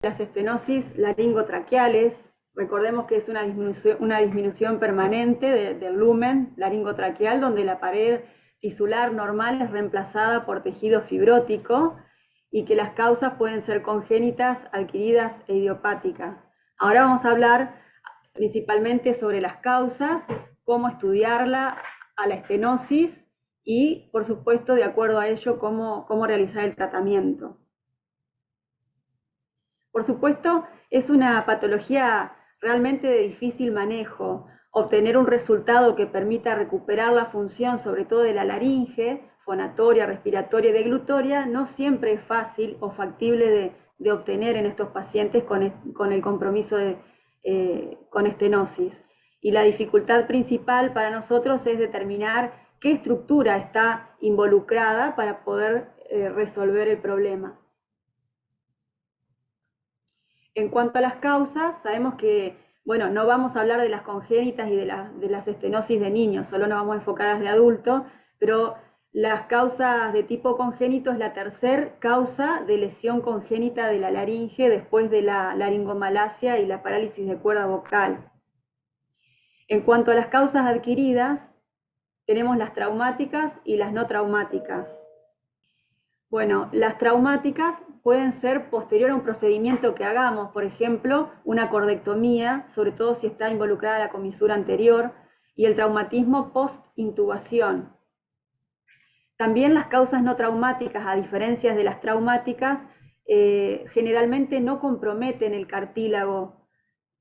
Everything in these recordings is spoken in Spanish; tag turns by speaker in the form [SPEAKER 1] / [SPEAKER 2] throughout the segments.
[SPEAKER 1] las estenosis laringotraqueales. Recordemos que es una disminución permanente del lumen laringotraqueal, donde la pared tisular normal es reemplazada por tejido fibrótico y que las causas pueden ser congénitas, adquiridas e idiopáticas. Ahora vamos a hablar principalmente sobre las causas, cómo estudiarla a la estenosis y, por supuesto, de acuerdo a ello, cómo realizar el tratamiento. Por supuesto, es una patología realmente de difícil manejo. Obtener un resultado que permita recuperar la función, sobre todo de la laringe, fonatoria, respiratoria y deglutoria, no siempre es fácil o factible de obtener en estos pacientes con el compromiso con estenosis. Y la dificultad principal para nosotros es determinar qué estructura está involucrada para poder resolver el problema. En cuanto a las causas, sabemos que, bueno, no vamos a hablar de las congénitas y de las estenosis de niños, solo nos vamos a enfocar a las de adultos, pero las causas de tipo congénito es la tercera causa de lesión congénita de la laringe después de la laringomalacia y la parálisis de cuerda vocal. En cuanto a las causas adquiridas, tenemos las traumáticas y las no traumáticas. Bueno, las traumáticas pueden ser posterior a un procedimiento que hagamos, por ejemplo, una cordectomía, sobre todo si está involucrada la comisura anterior, y el traumatismo post-intubación. También las causas no traumáticas, a diferencia de las traumáticas, generalmente no comprometen el cartílago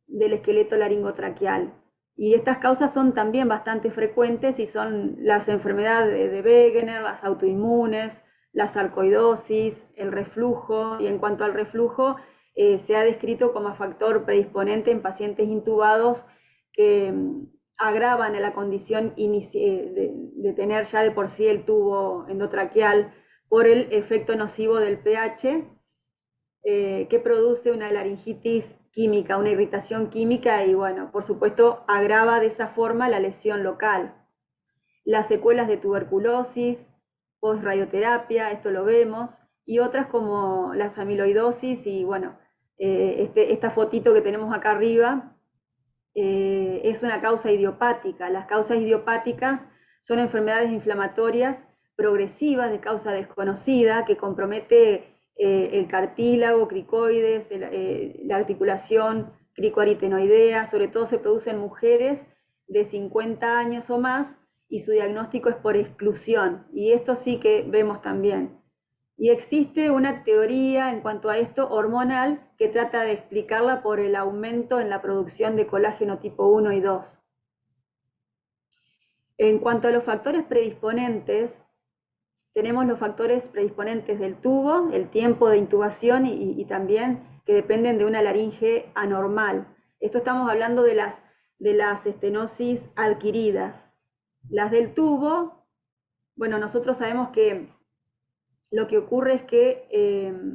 [SPEAKER 1] del esqueleto laringotraqueal. Y estas causas son también bastante frecuentes y son las enfermedades de Wegener, las autoinmunes, la sarcoidosis, el reflujo, y en cuanto al reflujo, se ha descrito como factor predisponente en pacientes intubados que agravan a la condición de tener ya de por sí el tubo endotraqueal por el efecto nocivo del pH, que produce una laringitis química, una irritación química y, bueno, por supuesto, agrava de esa forma la lesión local. Las secuelas de tuberculosis, post-radioterapia, esto lo vemos, y otras como las amiloidosis y, bueno, esta fotito que tenemos acá arriba es una causa idiopática. Las causas idiopáticas son enfermedades inflamatorias progresivas de causa desconocida que compromete el cartílago, cricoides, la articulación cricoaritenoidea, sobre todo se produce en mujeres de 50 años o más, y su diagnóstico es por exclusión, y esto sí que vemos también. Y existe una teoría en cuanto a esto hormonal que trata de explicarla por el aumento en la producción de colágeno tipo 1 y 2. En cuanto a los factores predisponentes, tenemos los factores predisponentes del tubo, el tiempo de intubación y también que dependen de una laringe anormal. Esto estamos hablando de las estenosis adquiridas. Las del tubo, bueno, nosotros sabemos que lo que ocurre es que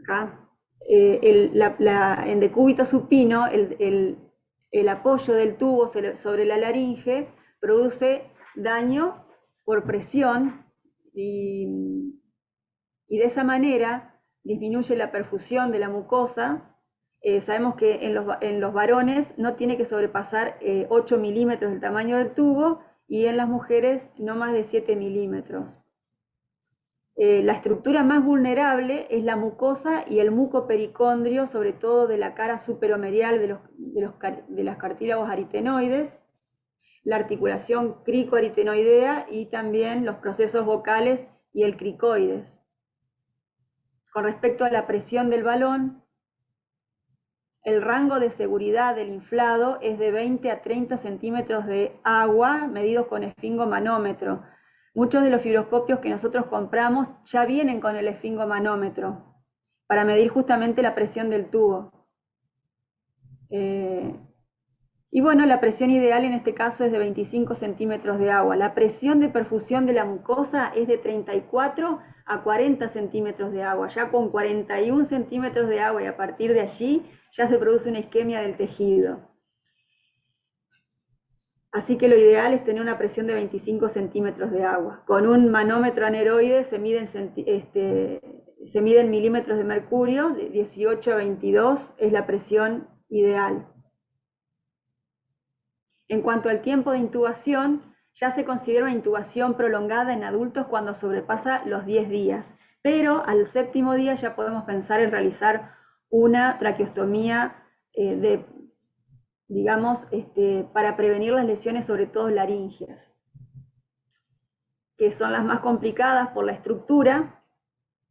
[SPEAKER 1] acá, en decúbito supino, el apoyo del tubo sobre la laringe produce daño por presión y de esa manera disminuye la perfusión de la mucosa. Sabemos que en los varones no tiene que sobrepasar 8 milímetros el tamaño del tubo y en las mujeres no más de 7 milímetros. La estructura más vulnerable es la mucosa y el mucopericondrio, sobre todo de la cara superomerial de los cartílagos aritenoides, la articulación cricoaritenoidea y también los procesos vocales y el cricoides. Con respecto a la presión del balón, el rango de seguridad del inflado es de 20 a 30 centímetros de agua medidos con esfingomanómetro. Muchos de los fibroscopios que nosotros compramos ya vienen con el esfingomanómetro para medir justamente la presión del tubo. Y bueno, la presión ideal en este caso es de 25 centímetros de agua. La presión de perfusión de la mucosa es de 34 a 40 centímetros de agua. Ya con 41 centímetros de agua y a partir de allí ya se produce una isquemia del tejido. Así que lo ideal es tener una presión de 25 centímetros de agua. Con un manómetro aneroide se miden milímetros de mercurio, de 18 a 22 es la presión ideal. En cuanto al tiempo de intubación, ya se considera una intubación prolongada en adultos cuando sobrepasa los 10 días, pero al séptimo día ya podemos pensar en realizar una traqueostomía para prevenir las lesiones, sobre todo laringeas, que son las más complicadas por la estructura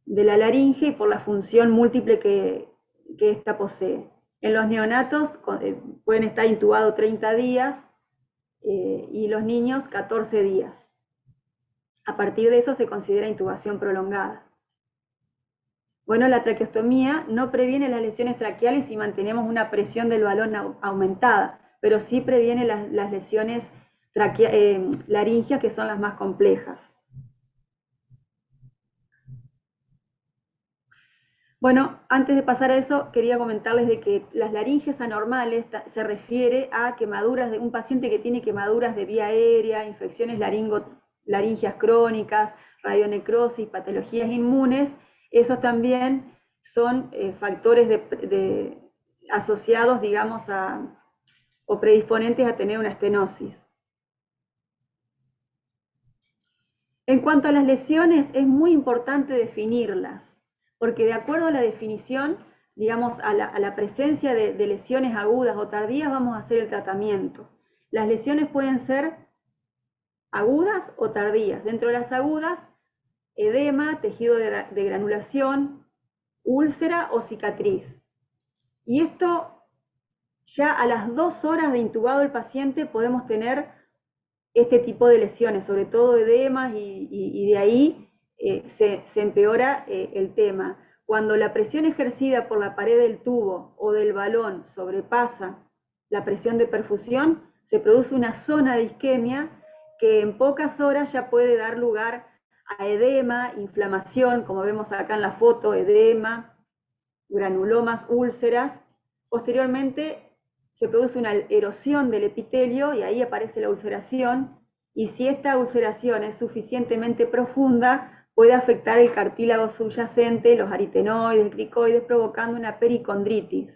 [SPEAKER 1] de la laringe y por la función múltiple que ésta posee. En los neonatos pueden estar intubados 30 días y los niños 14 días. A partir de eso se considera intubación prolongada. Bueno, la traqueostomía no previene las lesiones traqueales si mantenemos una presión del balón aumentada, pero sí previene las lesiones laringeas, que son las más complejas. Bueno, antes de pasar a eso, quería comentarles de que las laringes anormales se refiere a quemaduras de un paciente que tiene quemaduras de vía aérea, infecciones laringeas crónicas, radionecrosis, patologías inmunes. Esos también son factores asociados, digamos, o predisponentes a tener una estenosis. En cuanto a las lesiones, es muy importante definirlas, porque de acuerdo a la definición, digamos, a la presencia de lesiones agudas o tardías, vamos a hacer el tratamiento. Las lesiones pueden ser agudas o tardías. Dentro de las agudas, edema, tejido de granulación, úlcera o cicatriz. Y esto, ya a las 2 horas de intubado el paciente podemos tener este tipo de lesiones, sobre todo edemas, y de ahí se empeora el tema. Cuando la presión ejercida por la pared del tubo o del balón sobrepasa la presión de perfusión, se produce una zona de isquemia que en pocas horas ya puede dar lugar a edema, inflamación, como vemos acá en la foto, edema, granulomas, úlceras. Posteriormente se produce una erosión del epitelio y ahí aparece la ulceración, y si esta ulceración es suficientemente profunda, puede afectar el cartílago subyacente, los aritenoides, cricoides, provocando una pericondritis.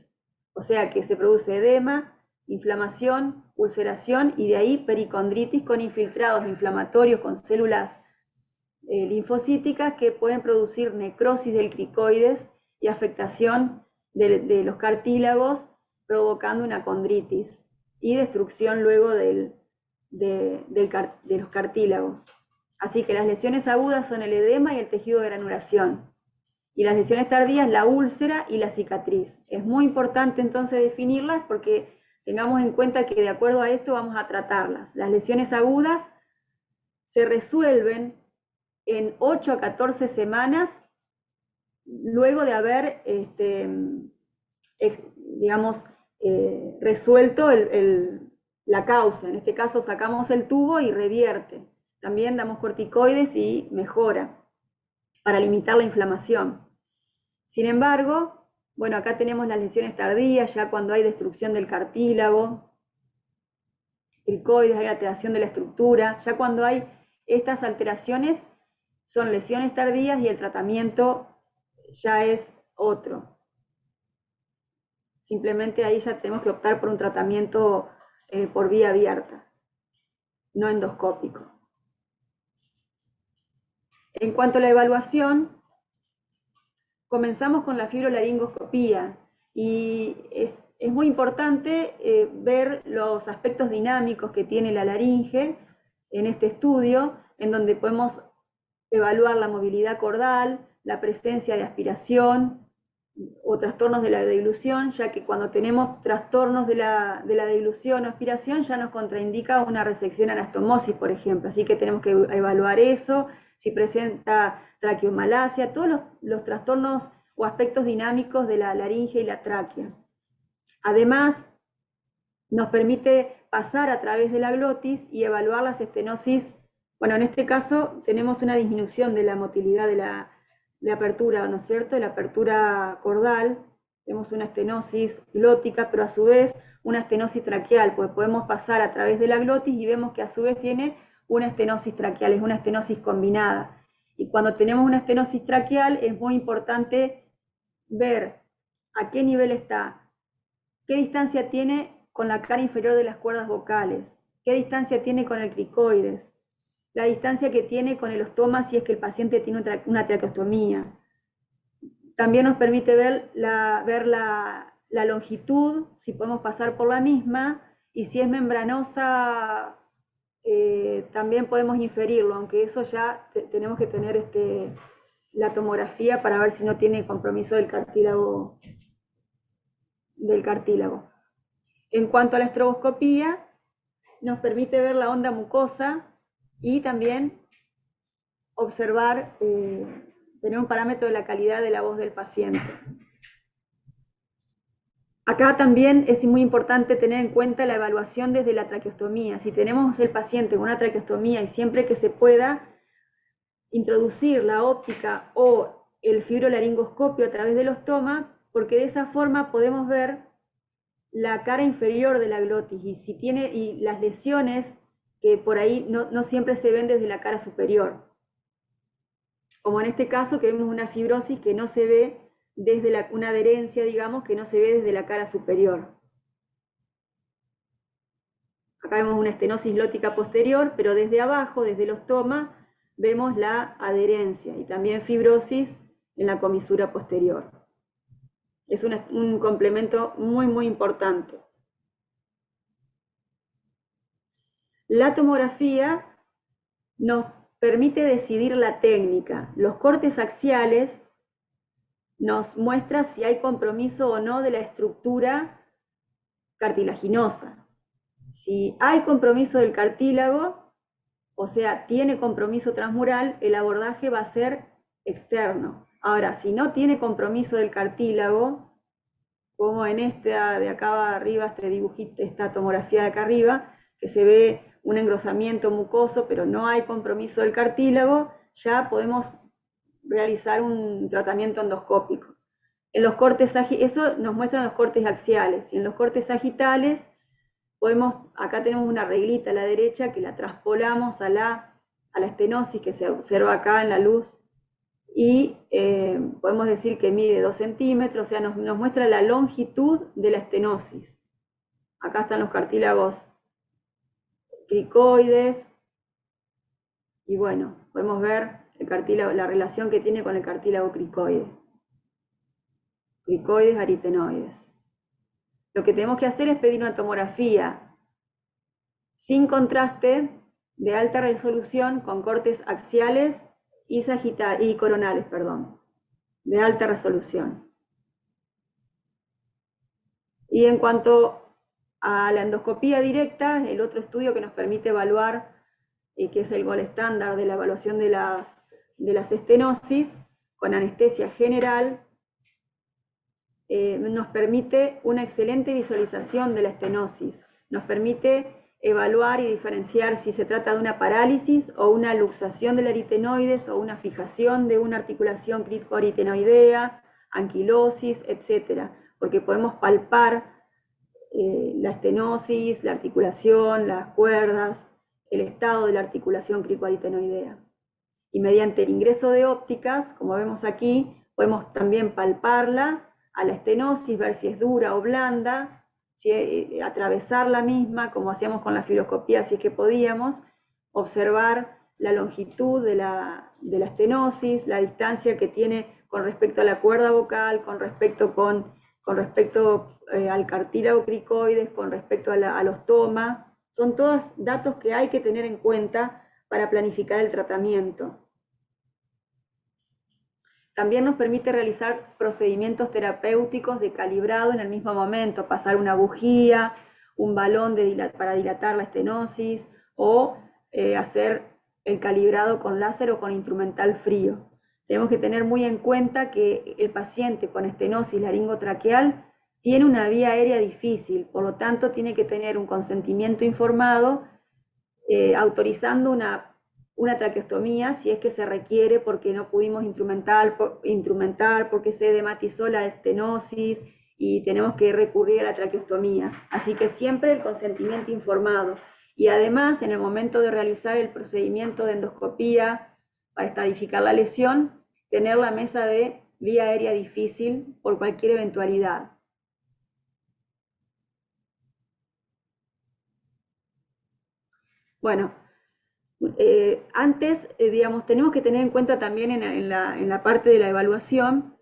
[SPEAKER 1] O sea que se produce edema, inflamación, ulceración y de ahí pericondritis con infiltrados inflamatorios con células linfocíticas que pueden producir necrosis del cricoides y afectación de los cartílagos, provocando una condritis y destrucción luego de los cartílagos. Así que las lesiones agudas son el edema y el tejido de granulación, y las lesiones tardías la úlcera y la cicatriz. Es muy importante entonces definirlas, porque tengamos en cuenta que de acuerdo a esto vamos a tratarlas. Las lesiones agudas se resuelven en 8 a 14 semanas luego de haber resuelto la causa. En este caso sacamos el tubo y revierte. También damos corticoides y mejora para limitar la inflamación. Sin embargo, bueno, acá tenemos las lesiones tardías, ya cuando hay destrucción del cartílago, cricoides, hay alteración de la estructura. Ya cuando hay estas alteraciones son lesiones tardías y el tratamiento ya es otro. Simplemente ahí ya tenemos que optar por un tratamiento por vía abierta, no endoscópico. En cuanto a la evaluación, comenzamos con la fibrolaringoscopía, y es muy importante ver los aspectos dinámicos que tiene la laringe en este estudio, en donde podemos evaluar la movilidad cordal, la presencia de aspiración o trastornos de la deglución, ya que cuando tenemos trastornos de la deglución o aspiración ya nos contraindica una resección anastomosis, por ejemplo. Así que tenemos que evaluar eso, si presenta traqueomalacia, todos los trastornos o aspectos dinámicos de la laringe y la tráquea. Además, nos permite pasar a través de la glotis y evaluar las estenosis. Bueno, en este caso tenemos una disminución de la motilidad de apertura, ¿no es cierto?, de la apertura cordal, Tenemos una estenosis glótica, pero a su vez una estenosis traqueal, pues podemos pasar a través de la glotis y vemos que a su vez tiene una estenosis traqueal, es una estenosis combinada. Y cuando tenemos una estenosis traqueal es muy importante ver a qué nivel está, qué distancia tiene con la cara inferior de las cuerdas vocales, qué distancia tiene con el cricoides, la distancia que tiene con el ostoma si es que el paciente tiene una traqueostomía. También nos permite ver la longitud, si podemos pasar por la misma, y si es membranosa, también podemos inferirlo, aunque eso ya tenemos que tener la tomografía para ver si no tiene compromiso del cartílago. En cuanto a la estroboscopía, nos permite ver la onda mucosa y también observar, tener un parámetro de la calidad de la voz del paciente. Acá también es muy importante tener en cuenta la evaluación desde la traqueostomía. Si tenemos el paciente con una traqueostomía y siempre que se pueda introducir la óptica o el fibrolaringoscopio a través del ostoma, porque de esa forma podemos ver la cara inferior de la glotis y las lesiones que por ahí no siempre se ven desde la cara superior. Como en este caso que vemos una fibrosis que no se ve desde una adherencia, digamos, que no se ve desde la cara superior. Acá vemos una estenosis glótica posterior, pero desde abajo, desde el ostoma, vemos la adherencia y también fibrosis en la comisura posterior. Es un complemento muy, muy importante. La tomografía nos permite decidir la técnica. Los cortes axiales nos muestra si hay compromiso o no de la estructura cartilaginosa. Si hay compromiso del cartílago, o sea, tiene compromiso transmural, el abordaje va a ser externo. Ahora, si no tiene compromiso del cartílago, como en esta de acá arriba, este dibujito, esta tomografía de acá arriba, que se ve un engrosamiento mucoso, pero no hay compromiso del cartílago, ya podemos realizar un tratamiento endoscópico. En los cortes, eso nos muestran los cortes axiales, y en los cortes sagitales acá tenemos una reglita a la derecha que la traspolamos a la estenosis que se observa acá en la luz, y podemos decir que mide 2 centímetros, o sea, nos muestra la longitud de la estenosis. Acá están los cartílagos cricoides, y bueno, podemos ver la relación que tiene con el cartílago cricoide. Cricoides, aritenoides. Lo que tenemos que hacer es pedir una tomografía sin contraste, de alta resolución, con cortes axiales y coronales, de alta resolución. Y en cuanto a la endoscopía directa, el otro estudio que nos permite evaluar, que es el gold estándar de la evaluación de las estenosis, con anestesia general, nos permite una excelente visualización de la estenosis, nos permite evaluar y diferenciar si se trata de una parálisis o una luxación del aritenoides o una fijación de una articulación crítico-aritenoidea, anquilosis, etc. Porque podemos palpar la estenosis, la articulación, las cuerdas, el estado de la articulación crítico-aritenoidea. Y mediante el ingreso de ópticas, como vemos aquí, podemos también palparla a la estenosis, ver si es dura o blanda, atravesar la misma, como hacíamos con la fibroscopía, si es que podíamos, observar la longitud de la estenosis, la distancia que tiene con respecto a la cuerda vocal, con respecto al cartílago cricoides, con respecto al ostoma. Son todos datos que hay que tener en cuenta para planificar el tratamiento. También nos permite realizar procedimientos terapéuticos de calibrado en el mismo momento, pasar una bujía, un balón para dilatar la estenosis, o hacer el calibrado con láser o con instrumental frío. Tenemos que tener muy en cuenta que el paciente con estenosis laringotraqueal tiene una vía aérea difícil, por lo tanto tiene que tener un consentimiento informado, autorizando una una traqueostomía si es que se requiere porque no pudimos instrumentar, porque se dematizó la estenosis y tenemos que recurrir a la traqueostomía. Así que siempre el consentimiento informado. Y además, en el momento de realizar el procedimiento de endoscopía para estadificar la lesión, tener la mesa de vía aérea difícil por cualquier eventualidad. Bueno, antes, digamos, tenemos que tener en cuenta también en la parte de la evaluación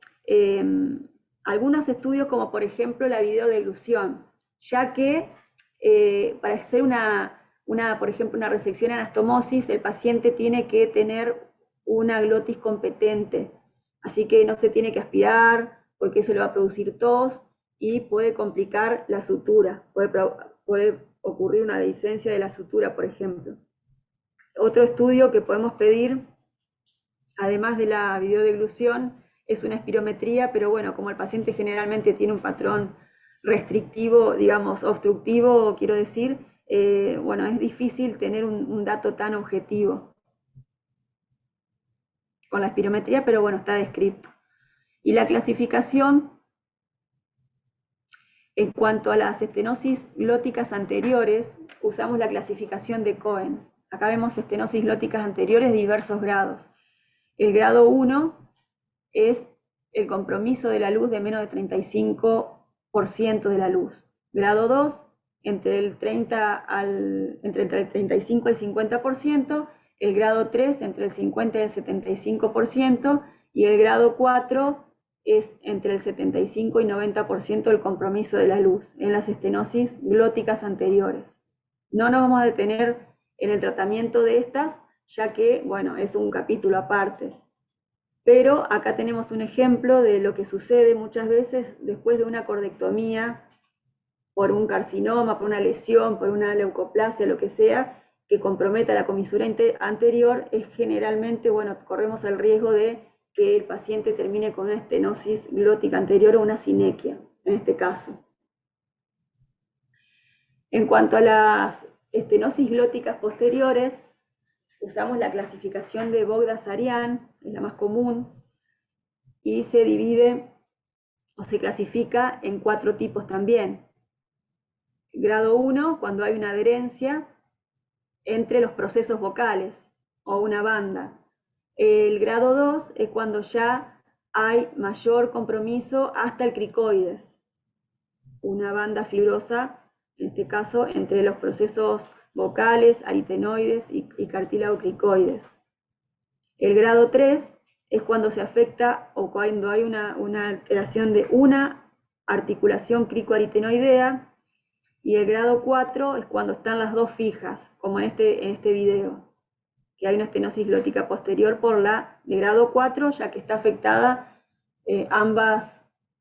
[SPEAKER 1] algunos estudios como por ejemplo la videodeglución, ya que para hacer por ejemplo, una resección anastomosis, el paciente tiene que tener una glotis competente, así que no se tiene que aspirar porque eso le va a producir tos y puede complicar la sutura, puede ocurrir una dehiscencia de la sutura, por ejemplo. Otro estudio que podemos pedir, además de la videodeglución, es una espirometría, pero bueno, como el paciente generalmente tiene un patrón restrictivo, digamos, obstructivo, quiero decir, bueno, es difícil tener un dato tan objetivo con la espirometría, pero bueno, está descrito. Y la clasificación, en cuanto a las estenosis glóticas anteriores, usamos la clasificación de Cohen. Acá vemos estenosis glóticas anteriores de diversos grados. El grado 1 es el compromiso de la luz de menos de 35% de la luz. Grado 2, entre el 35 y el 50%, el grado 3 entre el 50 y el 75%, y el grado 4 es entre el 75 y 90% del compromiso de la luz en las estenosis glóticas anteriores. No nos vamos a detener en el tratamiento de estas, ya que, bueno, es un capítulo aparte. Pero acá tenemos un ejemplo de lo que sucede muchas veces después de una cordectomía por un carcinoma, por una lesión, por una leucoplasia, lo que sea, que comprometa la comisura anterior. Es generalmente, bueno, corremos el riesgo de que el paciente termine con una estenosis glótica anterior o una sinequia, en este caso. En cuanto a las estenosis glóticas posteriores, usamos la clasificación de Bogdasarian, es la más común, y se divide o se clasifica en 4 tipos también. Grado 1, cuando hay una adherencia entre los procesos vocales o una banda. El grado 2 es cuando ya hay mayor compromiso hasta el cricoides, una banda fibrosa, en este caso, entre los procesos vocales, aritenoides y cartílago cricoides. El grado 3 es cuando se afecta o cuando hay una alteración de una articulación cricoaritenoidea, y el grado 4 es cuando están las dos fijas, como en este video, que hay una estenosis glótica posterior por la de grado 4, ya que está afectada ambas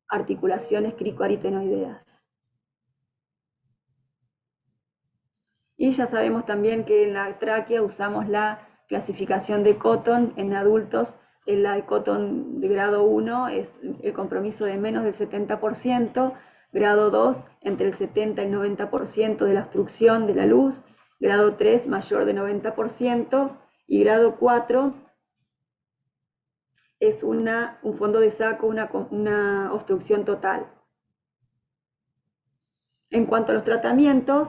[SPEAKER 1] articulaciones cricoaritenoideas. Y ya sabemos también que en la tráquea usamos la clasificación de Cotton en adultos. En la de Cotton de grado 1 es el compromiso de menos del 70%, grado 2 entre el 70 y el 90% de la obstrucción de la luz, grado 3 mayor de 90%, y grado 4 es un fondo de saco, una obstrucción total. En cuanto a los tratamientos,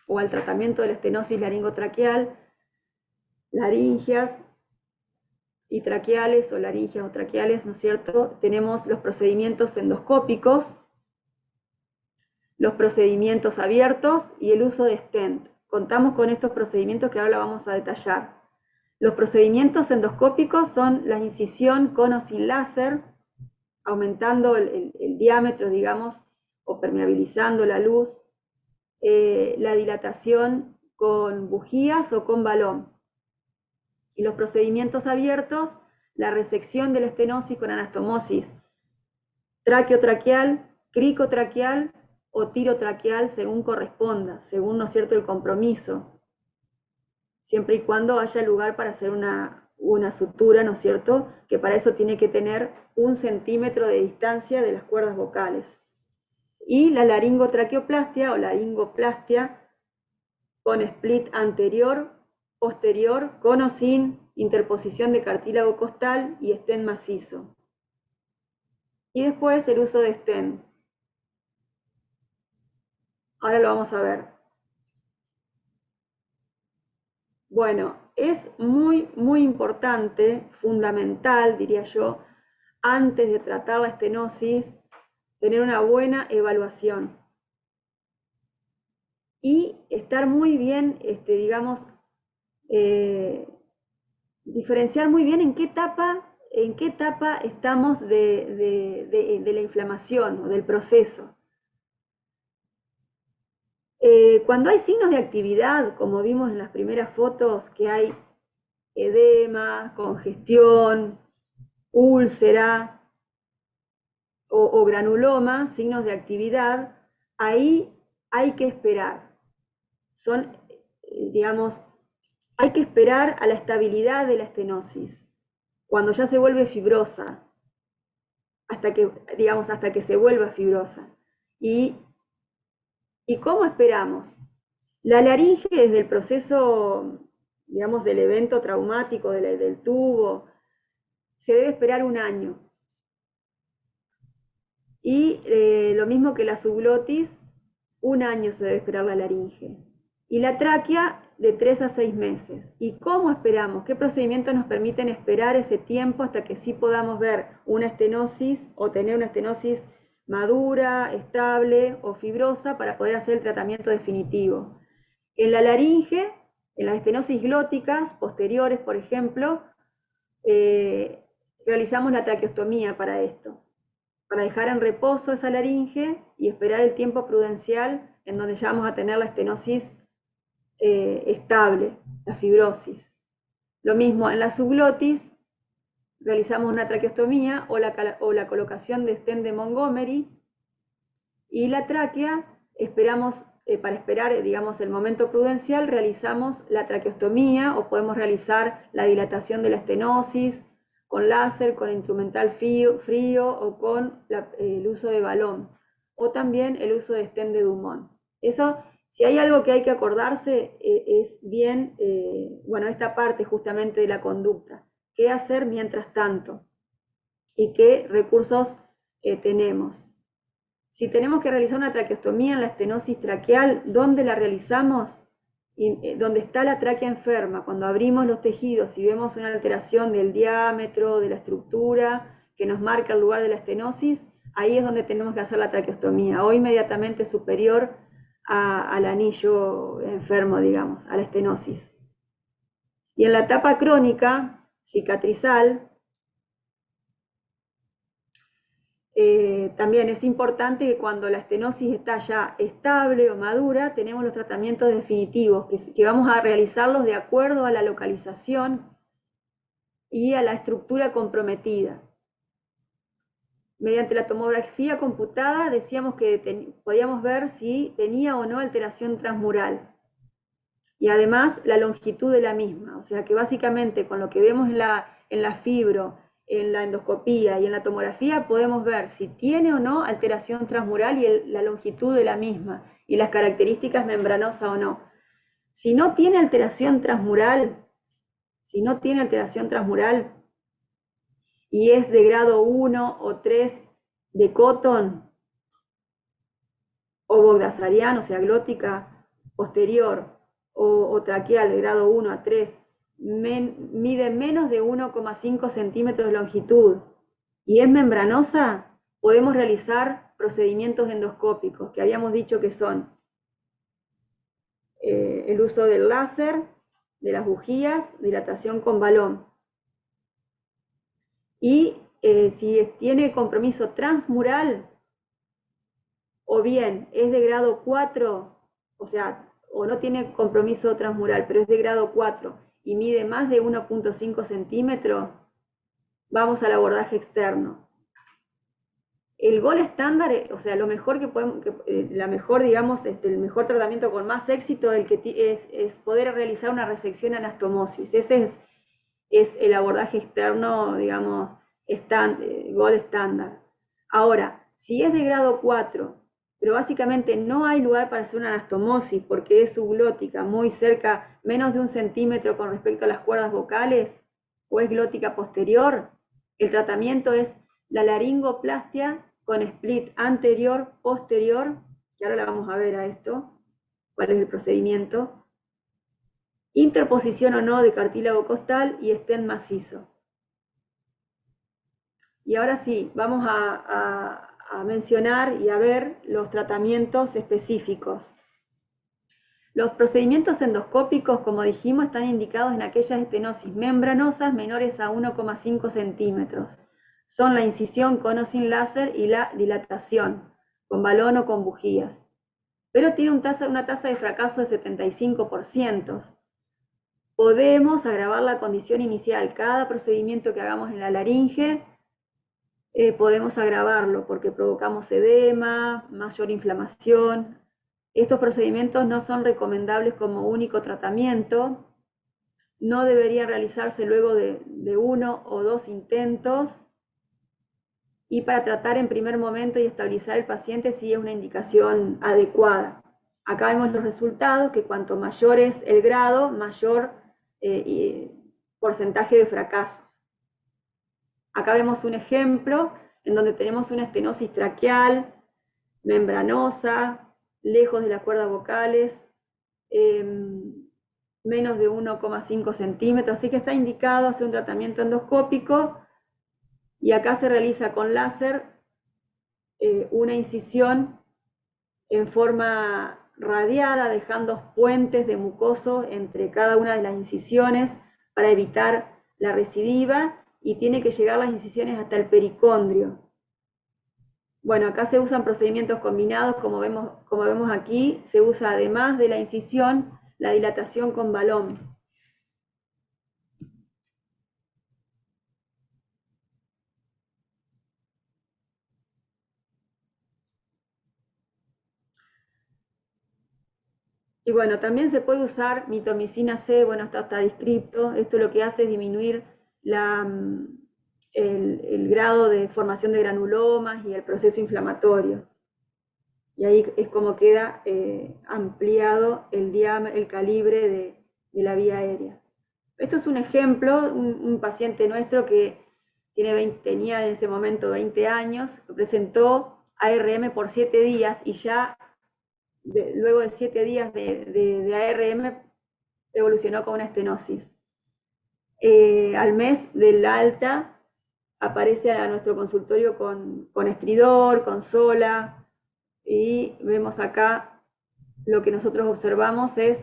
[SPEAKER 1] o al tratamiento de la estenosis laringotraqueal, laringias y traqueales, o laringias o traqueales, ¿no es cierto? Tenemos los procedimientos endoscópicos, los procedimientos abiertos y el uso de stent. Contamos con estos procedimientos que ahora vamos a detallar. Los procedimientos endoscópicos son la incisión con o sin láser, aumentando el diámetro, digamos, o permeabilizando la luz, la dilatación con bujías o con balón. Y los procedimientos abiertos, la resección de la estenosis con anastomosis traqueotraqueal, cricotraqueal o tirotraqueal, según corresponda, según, ¿no es cierto?, el compromiso, siempre y cuando haya lugar para hacer una sutura, ¿no es cierto?, que para eso tiene que tener 1 centímetro de distancia de las cuerdas vocales. Y la laringotraqueoplastia o laringoplastia con split anterior posterior con o sin interposición de cartílago costal y stent macizo. Y después el uso de stent. Ahora lo vamos a ver. Bueno, es muy importante, fundamental, diría yo, antes de tratar la estenosis, tener una buena evaluación. Y estar muy bien, digamos, diferenciar muy bien en qué etapa estamos de la inflamación o del proceso. Cuando hay signos de actividad, como vimos en las primeras fotos, que hay edema, congestión, úlcera o granuloma, signos de actividad, ahí hay que esperar. Digamos, hay que esperar a la estabilidad de la estenosis, cuando ya se vuelve fibrosa, hasta que se vuelva fibrosa. ¿Y cómo esperamos? La laringe, desde el proceso, digamos, del evento traumático, del tubo, se debe esperar 1 año. Y lo mismo que la subglotis, 1 año se debe esperar la laringe. Y la tráquea, de 3 a 6 meses. ¿Y cómo esperamos? ¿Qué procedimientos nos permiten esperar ese tiempo hasta que sí podamos ver una estenosis o tener una estenosis madura, estable o fibrosa para poder hacer el tratamiento definitivo? En la laringe, en las estenosis glóticas posteriores, por ejemplo, realizamos la traqueostomía para esto, para dejar en reposo esa laringe y esperar el tiempo prudencial en donde ya vamos a tener la estenosis estable, la fibrosis. Lo mismo en la subglotis, realizamos una traqueostomía o la colocación de stent de Montgomery, y la tráquea, para esperar, digamos, el momento prudencial, realizamos la traqueostomía o podemos realizar la dilatación de la estenosis con láser, con instrumental frío o con el uso de balón, o también el uso de stent de Dumont. Eso, si hay algo que hay que acordarse, es bien, bueno, esta parte justamente de la conducta. ¿Qué hacer mientras tanto? ¿Y qué recursos tenemos? Si tenemos que realizar una traqueostomía en la estenosis traqueal, ¿dónde la realizamos? Donde está la tráquea enferma. Cuando abrimos los tejidos y vemos una alteración del diámetro, de la estructura, que nos marca el lugar de la estenosis, ahí es donde tenemos que hacer la traqueostomía, o inmediatamente superior al anillo enfermo, digamos, a la estenosis. Y en la etapa crónica, cicatrizal, también es importante que cuando la estenosis está ya estable o madura, tenemos los tratamientos definitivos, que vamos a realizarlos de acuerdo a la localización y a la estructura comprometida. Mediante la tomografía computada decíamos que podíamos ver si tenía o no alteración transmural. Y además la longitud de la misma, o sea que básicamente con lo que vemos en la fibro, en la endoscopía y en la tomografía podemos ver si tiene o no alteración transmural y la longitud de la misma y las características membranosas o no. Si no tiene alteración transmural, y es de grado 1 o 3 de Cotton o Bogdasarian, o sea, glótica posterior o traqueal de grado 1 a 3, mide menos de 1,5 centímetros de longitud y es membranosa, podemos realizar procedimientos endoscópicos, que habíamos dicho que son el uso del láser, de las bujías, dilatación con balón. Y si tiene compromiso transmural, o bien es de grado 4, o sea, o no tiene compromiso transmural, pero es de grado 4 y mide más de 1,5 centímetros, vamos al abordaje externo. El gol estándar, o sea, lo mejor que podemos, la mejor, digamos, el mejor tratamiento con más éxito es poder realizar una resección anastomosis. Ese es el abordaje externo, digamos, gol estándar. Ahora, si es de grado 4 pero básicamente no hay lugar para hacer una anastomosis porque es subglótica, muy cerca, menos de 1 centímetro con respecto a las cuerdas vocales, o es glótica posterior. El tratamiento es la laringoplastia con split anterior, posterior, que ahora la vamos a ver a esto, cuál es el procedimiento, interposición o no de cartílago costal y stent macizo. Y ahora sí, vamos a mencionar y a ver los tratamientos específicos. Los procedimientos endoscópicos, como dijimos, están indicados en aquellas estenosis membranosas menores a 1,5 centímetros. Son la incisión con o sin láser y la dilatación, con balón o con bujías. Pero tiene una tasa de fracaso de 75%. Podemos agravar la condición inicial. Cada procedimiento que hagamos en la laringe podemos agravarlo porque provocamos edema, mayor inflamación. Estos procedimientos no son recomendables como único tratamiento, no debería realizarse luego de 1 o 2 intentos, y para tratar en primer momento y estabilizar el paciente sí es una indicación adecuada. Acá vemos los resultados, que cuanto mayor es el grado, mayor porcentaje de fracaso. Acá vemos un ejemplo en donde tenemos una estenosis traqueal, membranosa, lejos de las cuerdas vocales, menos de 1,5 centímetros, así que está indicado hacer un tratamiento endoscópico, y acá se realiza con láser una incisión en forma radiada, dejando puentes de mucoso entre cada una de las incisiones para evitar la recidiva, y tiene que llegar las incisiones hasta el pericondrio. Bueno, acá se usan procedimientos combinados, como vemos aquí, se usa además de la incisión, la dilatación con balón. Y bueno, también se puede usar mitomicina C, bueno, está descrito. Esto lo que hace es disminuir el grado de formación de granulomas y el proceso inflamatorio. Y ahí es como queda ampliado el calibre de la vía aérea. Esto es un ejemplo, un paciente nuestro que tenía en ese momento 20 años, presentó ARM por 7 días y ya luego de 7 días de ARM evolucionó con una estenosis. Al mes del alta aparece a nuestro consultorio con estridor, con sola, y vemos acá lo que nosotros observamos es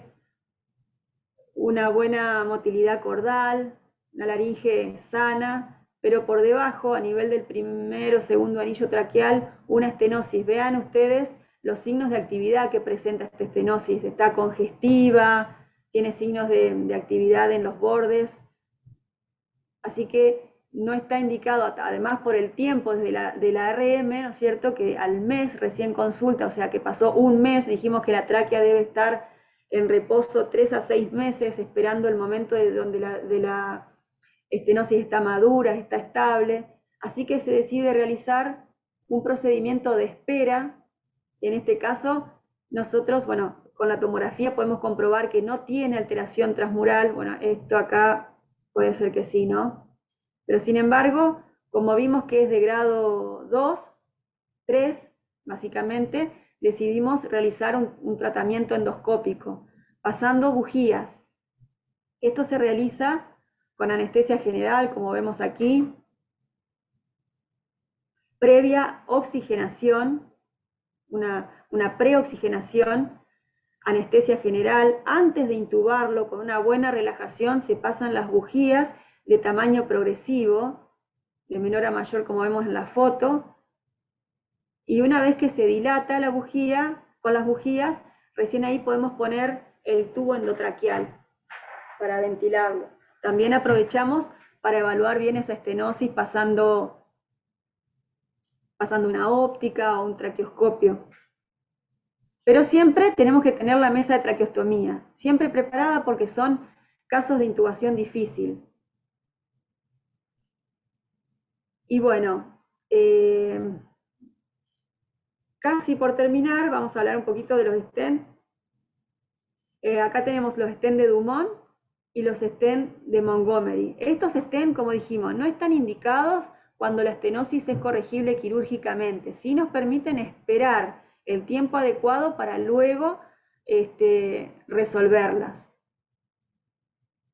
[SPEAKER 1] una buena motilidad cordal, una laringe sana, pero por debajo, a nivel del primero o segundo anillo traqueal, una estenosis. Vean ustedes los signos de actividad que presenta esta estenosis. Está congestiva, tiene signos de actividad en los bordes, así que no está indicado, además por el tiempo desde la RM, ¿no es cierto?, que al mes recién consulta, o sea que pasó un mes, dijimos que la tráquea debe estar en reposo 3 a 6 meses, esperando el momento donde la estenosis está madura, está estable, así que se decide realizar un procedimiento de espera. En este caso, nosotros, bueno, con la tomografía podemos comprobar que no tiene alteración transmural. Bueno, esto acá puede ser que sí, ¿no? Pero sin embargo, como vimos que es de grado 2, 3, básicamente, decidimos realizar un tratamiento endoscópico, pasando bujías. Esto se realiza con anestesia general, como vemos aquí, previa oxigenación, una preoxigenación, anestesia general. Antes de intubarlo, con una buena relajación, se pasan las bujías de tamaño progresivo, de menor a mayor, como vemos en la foto, y una vez que se dilata la bujía, con las bujías, recién ahí podemos poner el tubo endotraqueal para ventilarlo. También aprovechamos para evaluar bien esa estenosis pasando una óptica o un traqueoscopio. Pero siempre tenemos que tener la mesa de traqueostomía, siempre preparada porque son casos de intubación difícil. Y bueno, casi por terminar, vamos a hablar un poquito de los stents. Acá tenemos los stents de Dumont y los stents de Montgomery. Estos stents, como dijimos, no están indicados cuando la estenosis es corregible quirúrgicamente, sí nos permiten esperar el tiempo adecuado para luego resolverlas.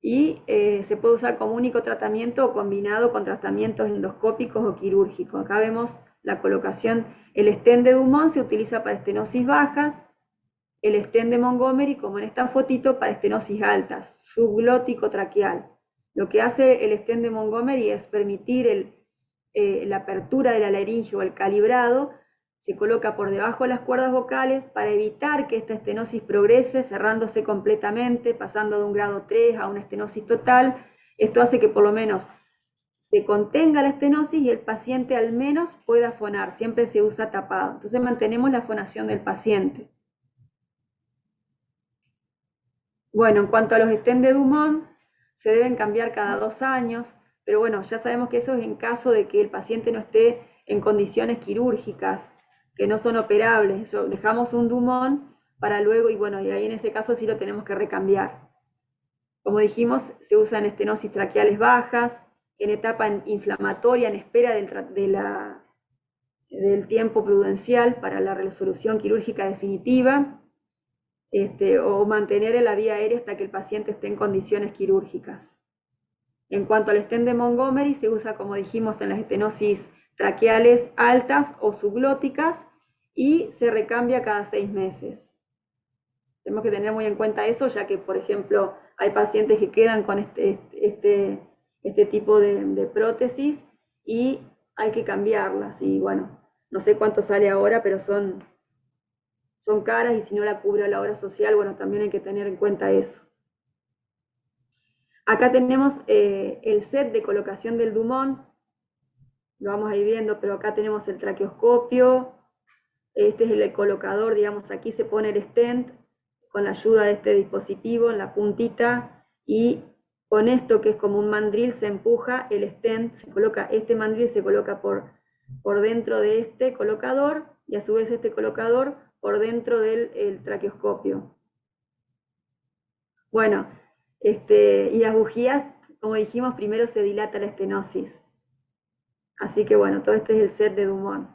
[SPEAKER 1] Y se puede usar como único tratamiento o combinado con tratamientos endoscópicos o quirúrgicos. Acá vemos la colocación. El stent de Dumont se utiliza para estenosis bajas, el stent de Montgomery, como en esta fotito, para estenosis altas, subglótico traqueal. Lo que hace el stent de Montgomery es permitir la apertura de la laringe o el calibrado. Se coloca por debajo de las cuerdas vocales para evitar que esta estenosis progrese, cerrándose completamente, pasando de un grado 3 a una estenosis total. Esto hace que por lo menos se contenga la estenosis y el paciente al menos pueda fonar. Siempre se usa tapado. Entonces mantenemos la fonación del paciente. Bueno, en cuanto a los stents de Dumont, se deben cambiar cada 2 años, pero bueno, ya sabemos que eso es en caso de que el paciente no esté en condiciones quirúrgicas, que no son operables. Dejamos un Dumont para luego, y bueno, y ahí en ese caso sí lo tenemos que recambiar. Como dijimos, se usan estenosis traqueales bajas, en etapa inflamatoria, en espera del tiempo prudencial para la resolución quirúrgica definitiva. O mantener en la vía aérea hasta que el paciente esté en condiciones quirúrgicas. En cuanto al stent de Montgomery, se usa, como dijimos, en las estenosis traqueales altas o subglóticas y se recambia cada 6 meses. Tenemos que tener muy en cuenta eso, ya que, por ejemplo, hay pacientes que quedan con este tipo de prótesis y hay que cambiarlas. Y bueno, no sé cuánto sale ahora, pero son caras, y si no la cubre la obra social, bueno, también hay que tener en cuenta eso. Acá tenemos el set de colocación del Dumont, lo vamos a ir viendo, pero acá tenemos el traqueoscopio, este es el colocador, digamos, aquí se pone el stent con la ayuda de este dispositivo en la puntita, y con esto que es como un mandril se empuja el stent, este mandril se coloca por dentro de este colocador, y a su vez este colocador por dentro del traqueoscopio. Bueno, y las bujías, como dijimos, primero se dilata la estenosis. Así que bueno, todo este es el set de Dumont.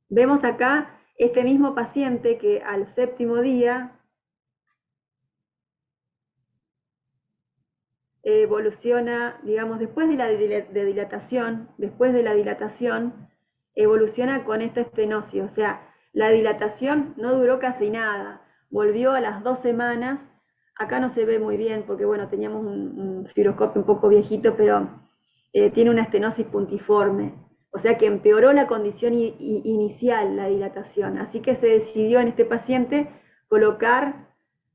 [SPEAKER 1] Vemos acá este mismo paciente que al 7º día evoluciona, digamos, después de la dilatación, evoluciona con esta estenosis, o sea, la dilatación no duró casi nada, volvió a las 2 semanas. Acá no se ve muy bien porque, bueno, teníamos un fibroscopio un poco viejito, pero tiene una estenosis puntiforme, o sea que empeoró la condición inicial, la dilatación. Así que se decidió en este paciente colocar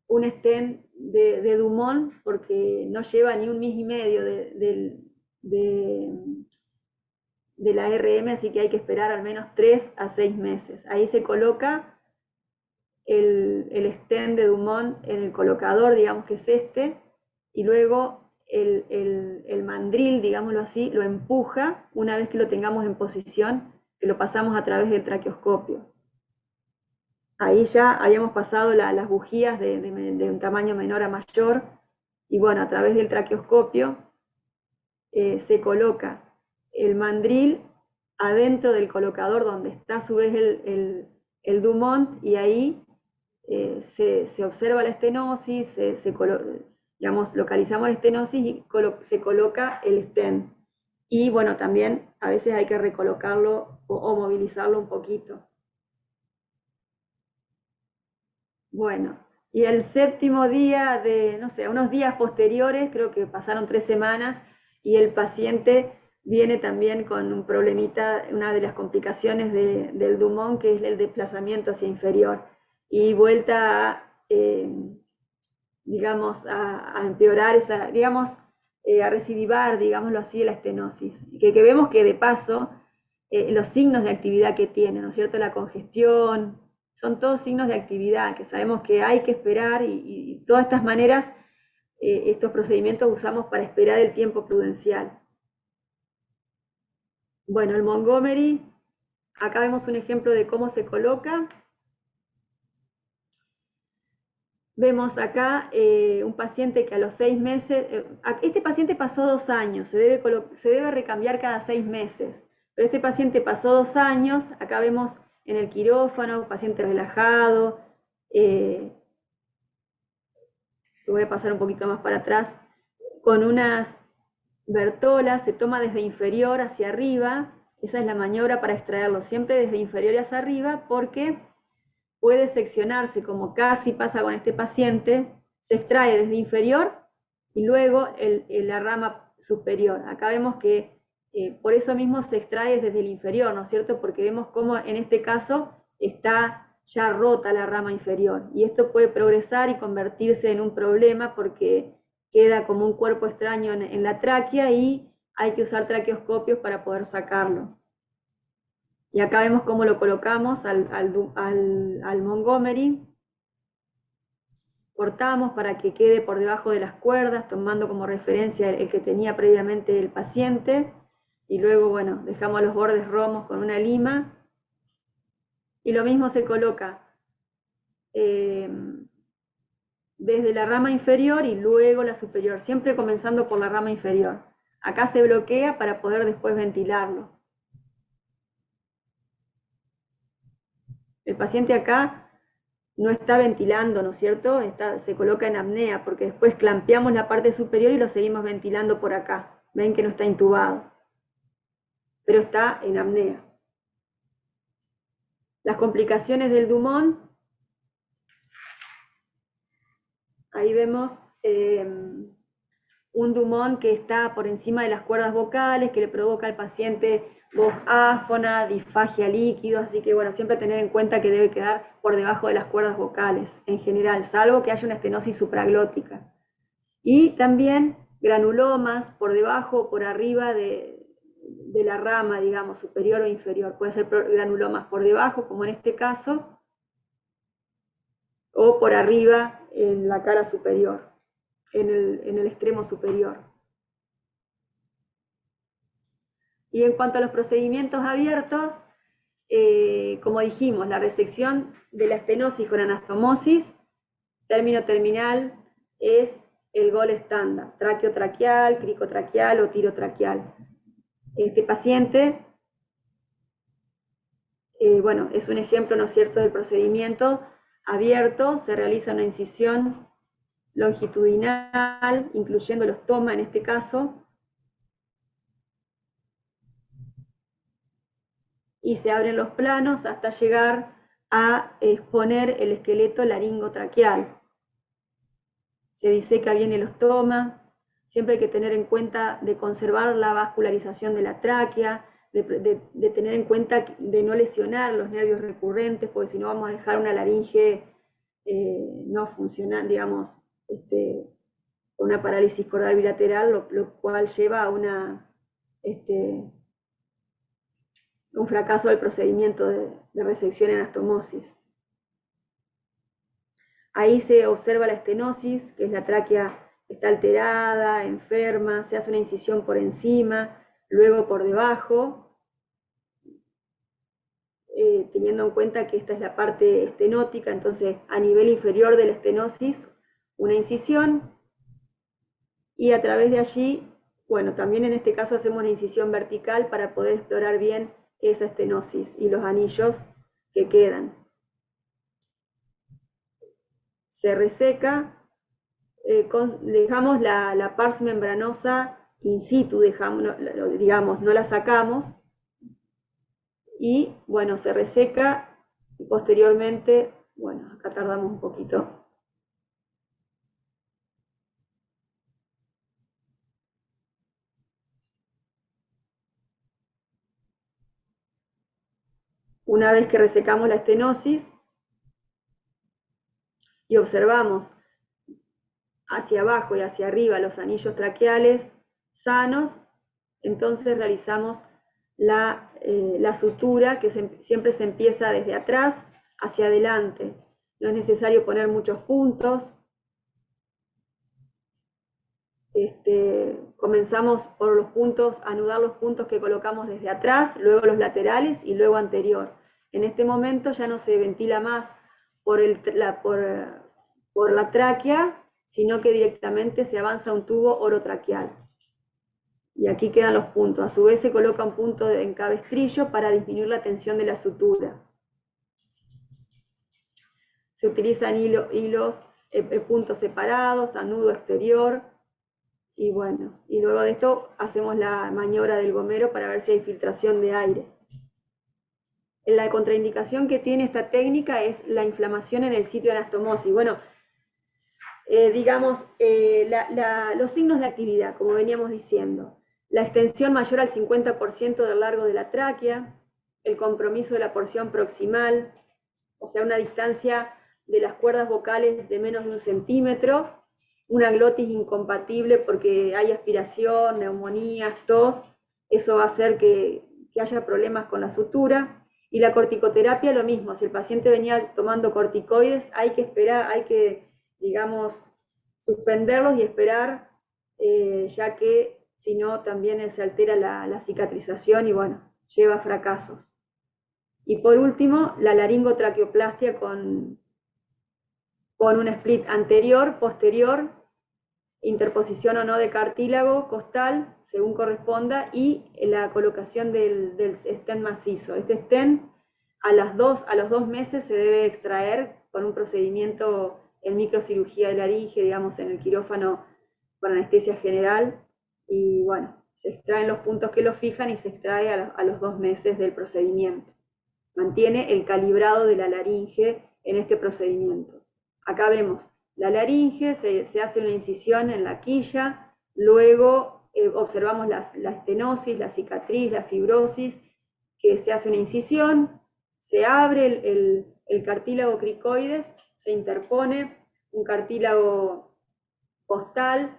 [SPEAKER 1] un stent de Dumont, porque no lleva ni un mes y medio de la RM, así que hay que esperar al menos 3 a 6 meses. Ahí se coloca el stent de Dumont en el colocador, digamos que es este, y luego el mandril, digámoslo así, lo empuja una vez que lo tengamos en posición, que lo pasamos a través del traqueoscopio. Ahí ya habíamos pasado las bujías de un tamaño menor a mayor, y bueno, a través del traqueoscopio se coloca el mandril adentro del colocador donde está a su vez el Dumont, y ahí se observa la estenosis, digamos, localizamos la estenosis y se coloca el stent. Y bueno, también a veces hay que recolocarlo o movilizarlo un poquito. Bueno, y el 7º día no sé, unos días posteriores, creo que pasaron 3 semanas, y el paciente viene también con un problemita, una de las complicaciones del Dumont, que es el desplazamiento hacia inferior, y vuelta a, digamos, a empeorar digamos, a recidivar, digámoslo así, la estenosis. Que vemos que de paso, los signos de actividad que tiene, ¿no es cierto? La congestión, son todos signos de actividad, que sabemos que hay que esperar, y todas estas maneras, estos procedimientos usamos para esperar el tiempo prudencial. Bueno, el Montgomery, Acá vemos un ejemplo de cómo se coloca. Vemos acá un paciente que a los 6 meses, este paciente pasó 2 años, se debe recambiar cada 6 meses, pero este paciente pasó 2 años, acá vemos en el quirófano, paciente relajado, voy a pasar un poquito más para atrás, con unas Bertolas, se toma desde inferior hacia arriba, esa es la maniobra para extraerlo, siempre desde inferior hacia arriba, porque puede seccionarse, como casi pasa con este paciente, se extrae desde inferior y luego la rama superior. Acá vemos que por eso mismo se extrae desde el inferior, ¿no es cierto? Porque vemos cómo en este caso está ya rota la rama inferior, y esto puede progresar y convertirse en un problema porque queda como un cuerpo extraño en la tráquea y hay que usar traqueoscopios para poder sacarlo. Y acá vemos cómo lo colocamos al Montgomery. Cortamos para que quede por debajo de las cuerdas, tomando como referencia el que tenía previamente el paciente. Y luego, bueno, dejamos los bordes romos con una lima. Y lo mismo se coloca desde la rama inferior y luego la superior, siempre comenzando por la rama inferior. Acá se bloquea para poder después ventilarlo. El paciente acá no está ventilando, ¿no es cierto? Se coloca en apnea, porque después clampeamos la parte superior y lo seguimos ventilando por acá. Ven que no está intubado, pero está en apnea. Las complicaciones del Dumont, ahí vemos un Dumont que está por encima de las cuerdas vocales, que le provoca al paciente voz áfona, disfagia líquido, así que bueno, siempre tener en cuenta que debe quedar por debajo de las cuerdas vocales en general, salvo que haya una estenosis supraglótica. Y también granulomas por debajo o por arriba de la rama, digamos, superior o inferior. Puede ser granulomas por debajo, como en este caso, o por arriba en la cara superior, en el extremo superior. Y en cuanto a los procedimientos abiertos, como dijimos, la resección de la estenosis con anastomosis, término terminal, es el gol estándar, traqueotraqueal, cricotraqueal o tirotraqueal. Este paciente, bueno, es un ejemplo, ¿no es cierto?, del procedimiento abierto. Se realiza una incisión longitudinal, incluyendo el ostoma en este caso, y se abren los planos hasta llegar a exponer el esqueleto laringotraqueal. Se diseca bien el ostoma, siempre hay que tener en cuenta de conservar la vascularización de la tráquea, de tener en cuenta de no lesionar los nervios recurrentes, porque si no vamos a dejar una laringe no funcional, digamos, una parálisis cordal bilateral, lo cual lleva a un fracaso del procedimiento de resección en anastomosis. Ahí se observa la estenosis, que es la tráquea está alterada, enferma, se hace una incisión por encima, luego por debajo, teniendo en cuenta que esta es la parte estenótica, entonces a nivel inferior de la estenosis, una incisión, y a través de allí, bueno, también en este caso hacemos una incisión vertical para poder explorar bien esa estenosis y los anillos que quedan. Se reseca, dejamos la pars membranosa in situ, digamos, no la sacamos, y bueno, se reseca y posteriormente, bueno, acá tardamos un poquito. Una vez que resecamos la estenosis y observamos hacia abajo y hacia arriba los anillos traqueales sanos, entonces realizamos la sutura, que siempre se empieza desde atrás hacia adelante. No es necesario poner muchos puntos. comenzamos por los puntos, anudar los puntos que colocamos desde atrás, luego los laterales y luego anterior. En este momento ya no se ventila más por la tráquea, sino que directamente se avanza un tubo orotraqueal. Y aquí quedan los puntos. A su vez se coloca un punto en cabestrillo para disminuir la tensión de la sutura. Se utilizan hilos, puntos separados, anudo exterior, y bueno, y luego de esto hacemos la maniobra del gomero para ver si hay filtración de aire. La contraindicación que tiene esta técnica es la inflamación en el sitio de anastomosis. Bueno, digamos, los signos de actividad, como veníamos diciendo. La extensión mayor al 50% del largo de la tráquea, el compromiso de la porción proximal, o sea, una distancia de las cuerdas vocales de menos de 1 centímetro, una glotis incompatible porque hay aspiración, neumonías, tos, eso va a hacer que haya problemas con la sutura. Y la corticoterapia lo mismo, si el paciente venía tomando corticoides, hay que esperar, hay que, digamos, suspenderlos y esperar, ya que si no también se altera la cicatrización y bueno, lleva a fracasos. Y por último, la laringotraqueoplastia con un split anterior, posterior, interposición o no de cartílago costal, según corresponda, y la colocación del stent macizo. Este stent a los 2 meses se debe extraer con un procedimiento en microcirugía de laringe, digamos en el quirófano con anestesia general, y bueno, se extraen los puntos que lo fijan y se extrae a los 2 meses del procedimiento. Mantiene el calibrado de la laringe en este procedimiento. Acá vemos la laringe, se hace una incisión en la quilla, luego observamos la estenosis, la cicatriz, la fibrosis, que se hace una incisión, se abre el cartílago cricoides, se interpone un cartílago costal,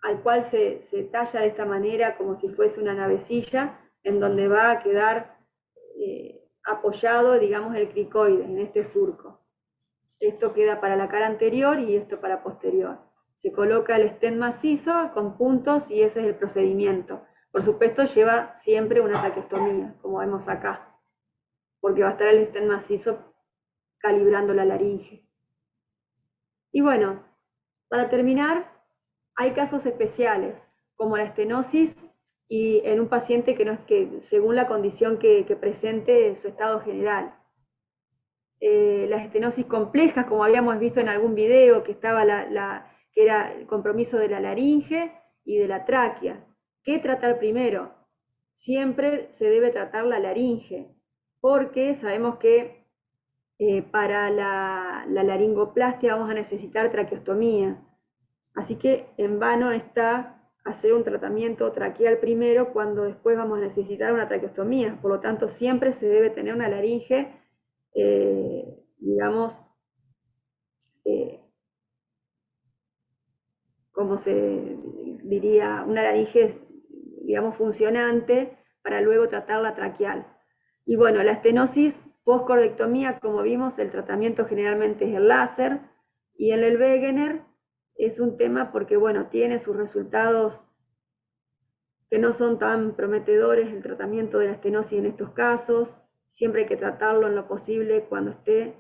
[SPEAKER 1] al cual se talla de esta manera como si fuese una navecilla, en donde va a quedar apoyado, digamos, el cricoides en este surco. Esto queda para la cara anterior y esto para posterior. Se coloca el stent macizo con puntos y ese es el procedimiento. Por supuesto lleva siempre una traqueostomía, como vemos acá, porque va a estar el stent macizo calibrando la laringe. Y bueno, para terminar, hay casos especiales, como la estenosis y en un paciente que según la condición que presente su estado general. Las estenosis complejas, como habíamos visto en algún video, que estaba que era el compromiso de la laringe y de la tráquea. ¿Qué tratar primero? Siempre se debe tratar la laringe, porque sabemos que para la laringoplastia vamos a necesitar traqueostomía. Así que en vano está hacer un tratamiento traqueal primero cuando después vamos a necesitar una traqueostomía. Por lo tanto, siempre se debe tener una laringe, digamos, como se diría, una laringe, digamos, funcionante para luego tratar la traqueal. Y bueno, la estenosis post-cordectomía, como vimos, el tratamiento generalmente es el láser, y en el Wegener es un tema porque, bueno, tiene sus resultados que no son tan prometedores el tratamiento de la estenosis en estos casos. Siempre hay que tratarlo en lo posible cuando esté,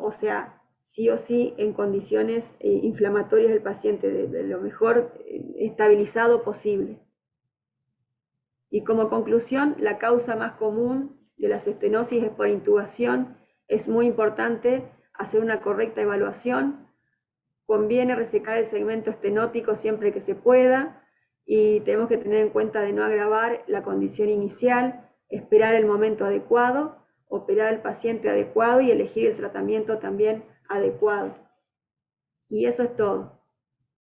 [SPEAKER 1] o sea, sí o sí en condiciones inflamatorias del paciente, de lo mejor estabilizado posible. Y como conclusión, la causa más común de las estenosis es por intubación. Es muy importante hacer una correcta evaluación. Conviene resecar el segmento estenótico siempre que se pueda y tenemos que tener en cuenta de no agravar la condición inicial, esperar el momento adecuado, operar al paciente adecuado y elegir el tratamiento también adecuado. Y eso es todo.